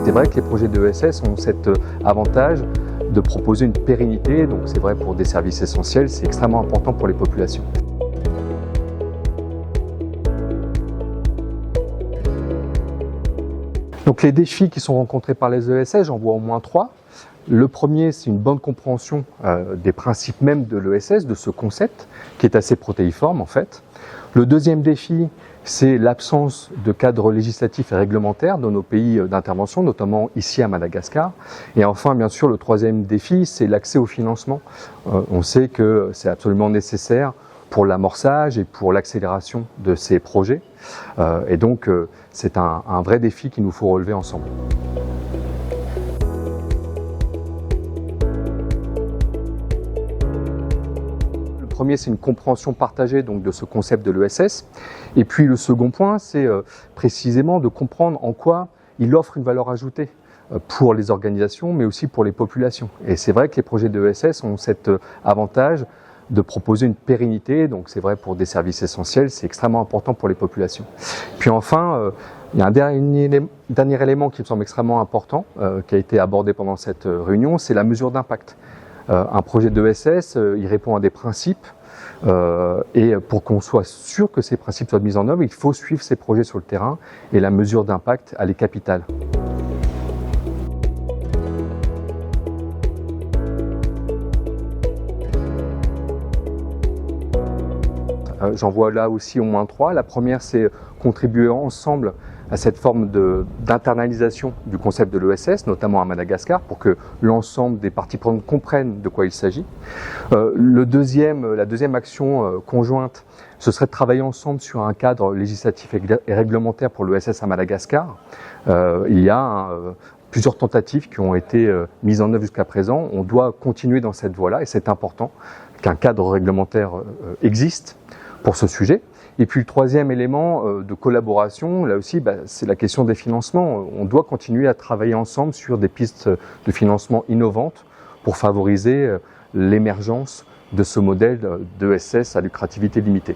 C'est vrai que les projets de ESS ont cet avantage de proposer une pérennité, donc c'est vrai pour des services essentiels, c'est extrêmement important pour les populations. Donc les défis qui sont rencontrés par les ESS, j'en vois au moins 3. Le premier, c'est une bonne compréhension des principes même de l'ESS, de ce concept, qui est assez protéiforme en fait. Le deuxième défi, c'est l'absence de cadre législatif et réglementaire dans nos pays d'intervention, notamment ici à Madagascar. Et enfin, bien sûr, le troisième défi, c'est l'accès au financement. On sait que c'est absolument nécessaire pour l'amorçage et pour l'accélération de ces projets. Et donc, c'est un vrai défi qu'il nous faut relever ensemble. Le premier, c'est une compréhension partagée donc, de ce concept de l'ESS. Et puis le second point, c'est précisément de comprendre en quoi il offre une valeur ajoutée pour les organisations, mais aussi pour les populations. Et c'est vrai que les projets de l'ESS ont cet avantage de proposer une pérennité, donc c'est vrai pour des services essentiels, c'est extrêmement important pour les populations. Puis enfin, il y a un dernier élément qui me semble extrêmement important, qui a été abordé pendant cette réunion, c'est la mesure d'impact. Un projet d'ESS, il répond à des principes, et pour qu'on soit sûr que ces principes soient mis en œuvre, il faut suivre ces projets sur le terrain, et la mesure d'impact, elle est capitale. J'en vois là aussi au moins 3. La première, c'est contribuer ensemble à cette forme d'internalisation du concept de l'ESS, notamment à Madagascar, pour que l'ensemble des parties prenantes comprennent de quoi il s'agit. La deuxième action conjointe, ce serait de travailler ensemble sur un cadre législatif et réglementaire pour l'ESS à Madagascar. Il y a plusieurs tentatives qui ont été mises en œuvre jusqu'à présent. On doit continuer dans cette voie-là et c'est important qu'un cadre réglementaire existe pour ce sujet. Et puis le troisième élément de collaboration, là aussi, c'est la question des financements. On doit continuer à travailler ensemble sur des pistes de financement innovantes pour favoriser l'émergence de ce modèle d'ESS à lucrativité limitée.